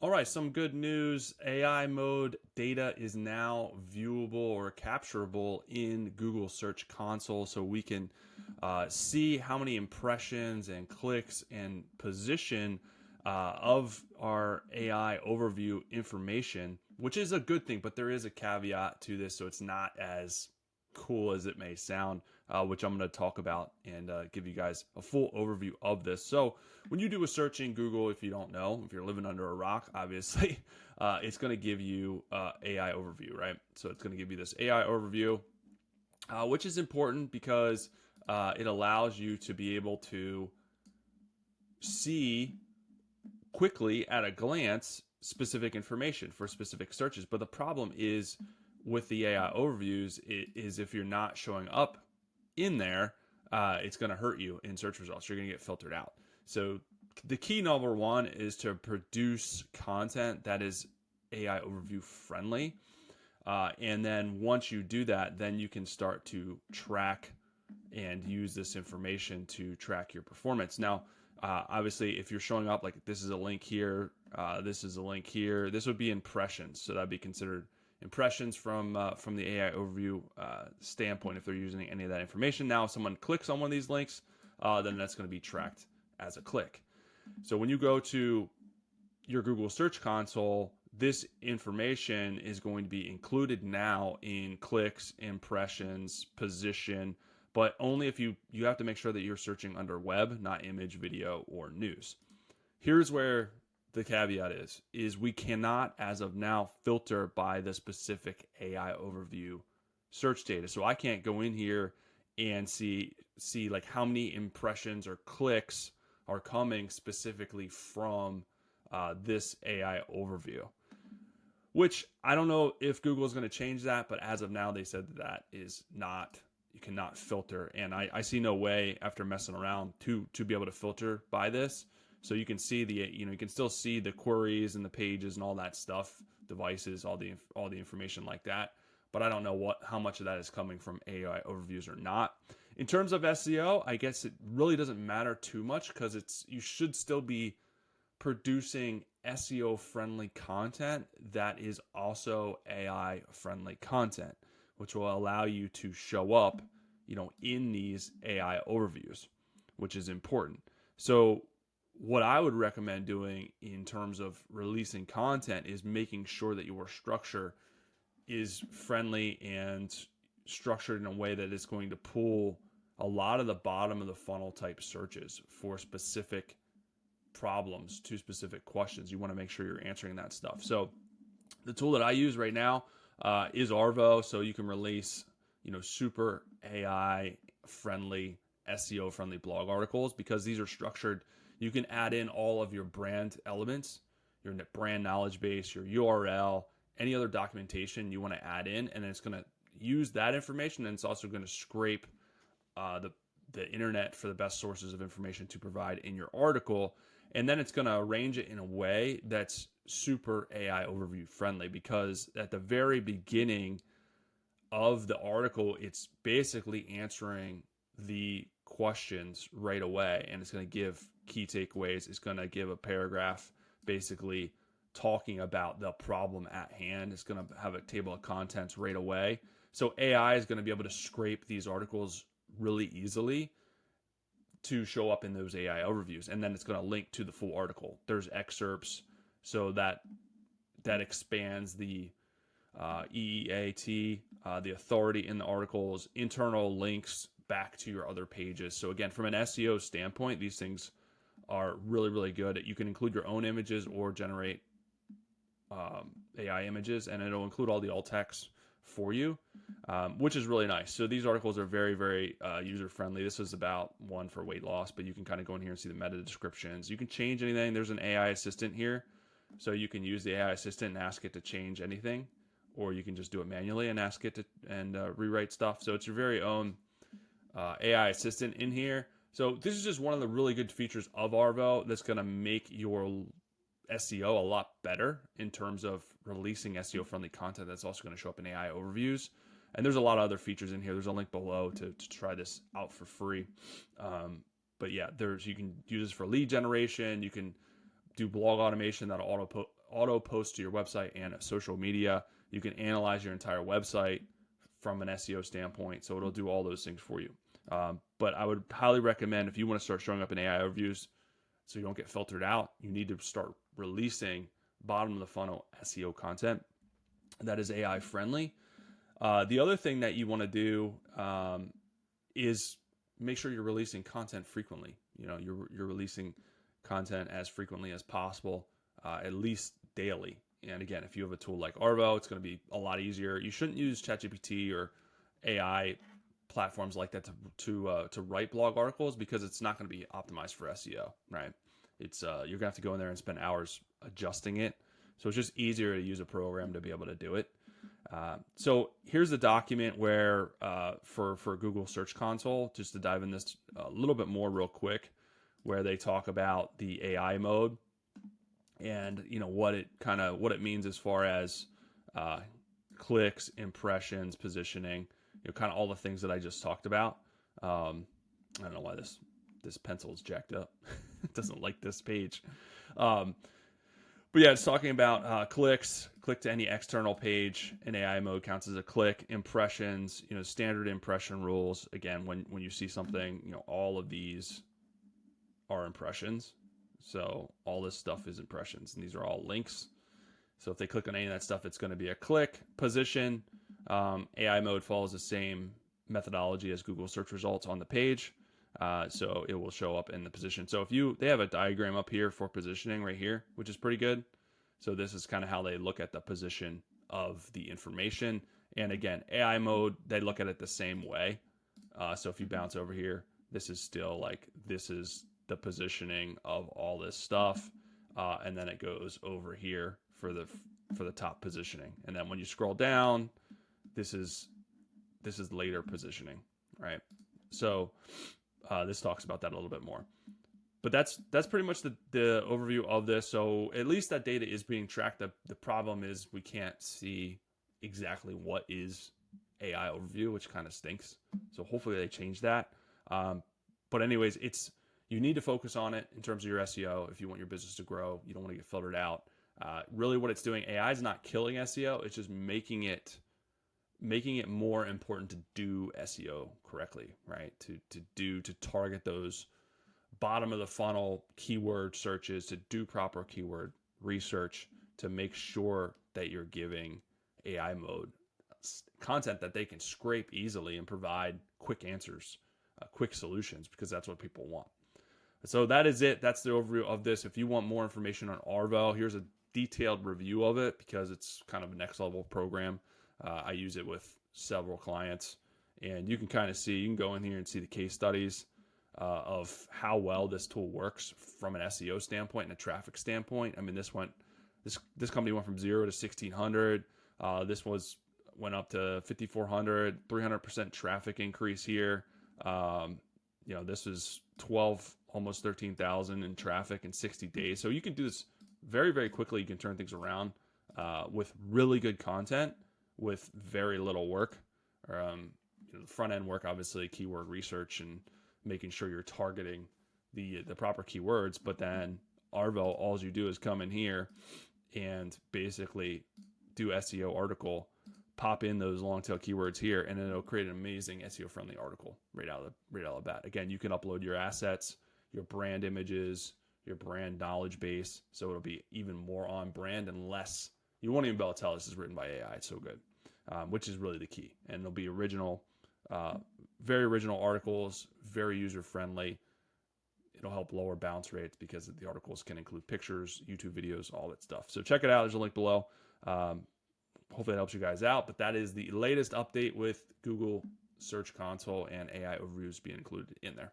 All right, some good news. AI mode data is now viewable or capturable in Google Search Console, so we can see how many impressions and clicks and position of our AI overview information, which is a good thing, but there is a caveat to this, so it's not as cool as it may sound, which I'm going to talk about and give you guys a full overview of this. So, when you do a search in Google, if you don't know, if you're living under a rock, obviously, it's going to give you AI overview, right? So, it's going to give you this AI overview, which is important because it allows you to be able to see quickly at a glance specific information for specific searches. But the problem is with the AI overviews is if you're not showing up in there, it's going to hurt you in search results. You're going to get filtered out. So the key number one is to produce content that is AI overview friendly. And then once you do that, then you can start to track and use this information to track your performance. Now, obviously, if you're showing up like this is a link here, this is a link here, this would be impressions. So that'd be considered impressions from the AI overview standpoint if they're using any of that information. Now, if someone clicks on one of these links, then that's going to be tracked as a click. So when you go to your Google Search Console, this information is going to be included now in clicks, impressions, position, but only if you have to make sure that you're searching under web, not image, video, or news. Here's where the caveat is we cannot, as of now, filter by the specific AI overview search data. So I can't go in here and see like how many impressions or clicks are coming specifically from this AI overview. Which I don't know if Google is going to change that, but as of now, they said that is not, you cannot filter, and I see no way after messing around to be able to filter by this. So you can see you can still see the queries and the pages and all that stuff, devices, all the information like that. But I don't know how much of that is coming from AI overviews or not. In terms of SEO, I guess it really doesn't matter too much because you should still be producing SEO friendly content that is also AI friendly content, which will allow you to show up, in these AI overviews, which is important. So what I would recommend doing in terms of releasing content is making sure that your structure is friendly and structured in a way that is going to pull a lot of the bottom of the funnel type searches for specific problems to specific questions. You want to make sure you're answering that stuff. So the tool that I use right now is Arvow. So you can release, super AI friendly, SEO friendly blog articles because these are structured. You can add in all of your brand elements, your brand knowledge base, your URL, any other documentation you want to add in, and then it's going to use that information, and it's also going to scrape the internet for the best sources of information to provide in your article. And then it's going to arrange it in a way that's super AI overview friendly because at the very beginning of the article, it's basically answering the questions right away. And it's going to give key takeaways. It's going to give a paragraph basically talking about the problem at hand. It's going to have a table of contents right away. So AI is going to be able to scrape these articles really easily to show up in those AI overviews, and then it's going to link to the full article. There's excerpts, so that expands the EEAT, the authority in the articles, internal links back to your other pages. So again, from an SEO standpoint, these things are really, really good. You can include your own images or generate AI images, and it'll include all the alt text for you, which is really nice. So these articles are very, very user friendly. This is about one for weight loss, but you can kind of go in here and see the meta descriptions. You can change anything. There's an AI assistant here. So you can use the AI assistant and ask it to change anything, or you can just do it manually and ask it to rewrite stuff. So it's your very own AI assistant in here. So this is just one of the really good features of Arvo that's going to make your SEO a lot better in terms of releasing SEO friendly content that's also going to show up in AI overviews. And there's a lot of other features in here. There's a link below to try this out for free. But yeah, you can use this for lead generation. You can do blog automation that'll auto post to your website and social media. You can analyze your entire website from an SEO standpoint, so it'll do all those things for you. But I would highly recommend, if you want to start showing up in AI overviews so you don't get filtered out, you need to start releasing bottom of the funnel SEO content that is AI friendly. The other thing that you want to do is make sure you're releasing content frequently. You're releasing content as frequently as possible, at least daily. And again, if you have a tool like Arvow, it's going to be a lot easier. You shouldn't use ChatGPT or AI platforms like that to write blog articles, because it's not going to be optimized for SEO, right? It's you're gonna have to go in there and spend hours adjusting it. So it's just easier to use a program to be able to do it. So here's the document where for Google Search Console, just to dive in this a little bit more real quick, where they talk about the AI mode and what it means as far as clicks, impressions, positioning, kind of all the things that I just talked about. I don't know why this pencil is jacked up. It doesn't like this page. But yeah, it's talking about clicks. Click to any external page in AI mode counts as a click. Impressions, standard impression rules. Again, when you see something, all of these are impressions. So all this stuff is impressions, and these are all links. So if they click on any of that stuff, it's going to be a click. Position, AI mode follows the same methodology as Google search results on the page. So it will show up in the position. So they have a diagram up here for positioning right here, which is pretty good. So this is kind of how they look at the position of the information. And again, AI mode, they look at it the same way. So if you bounce over here, this is still this is the positioning of all this stuff. And then it goes over here for the top positioning. And then when you scroll down, this is later positioning, right? So this talks about that a little bit more. But that's pretty much the overview of this. So at least that data is being tracked. The problem is we can't see exactly what is AI overview, which kind of stinks. So hopefully they change that. But anyways, you need to focus on it in terms of your SEO if you want your business to grow. You don't want to get filtered out. Really what it's doing, AI is not killing SEO. It's just making it more important to do SEO correctly, right? To target those bottom of the funnel keyword searches, to do proper keyword research, to make sure that you're giving AI mode content that they can scrape easily and provide quick answers, quick solutions, because that's what people want. So that is it. That's the overview of this. If you want more information on Arvow, here's a detailed review of it, because it's kind of a next level program. I use it with several clients, and you can kind of see, you can go in here and see the case studies of how well this tool works from an SEO standpoint and a traffic standpoint. I mean, this company went from 0 to 1,600. This went up to 5,400, 300% traffic increase here. This was 12, almost 13,000 in traffic in 60 days. So you can do this very, very quickly. You can turn things around with really good content with very little work. The front end work, obviously, keyword research and making sure you're targeting the proper keywords. But then Arvow, all you do is come in here and basically do SEO article, pop in those long tail keywords here, and then it'll create an amazing SEO friendly article right out of the bat. Again, you can upload your assets, your brand images, your brand knowledge base, so it'll be even more on brand and less. You won't even be able to tell this is written by AI. It's so good, which is really the key. And it'll be original, very original articles, very user friendly. It'll help lower bounce rates because the articles can include pictures, YouTube videos, all that stuff. So check it out. There's a link below. Hopefully that helps you guys out. But that is the latest update with Google Search Console and AI overviews being included in there.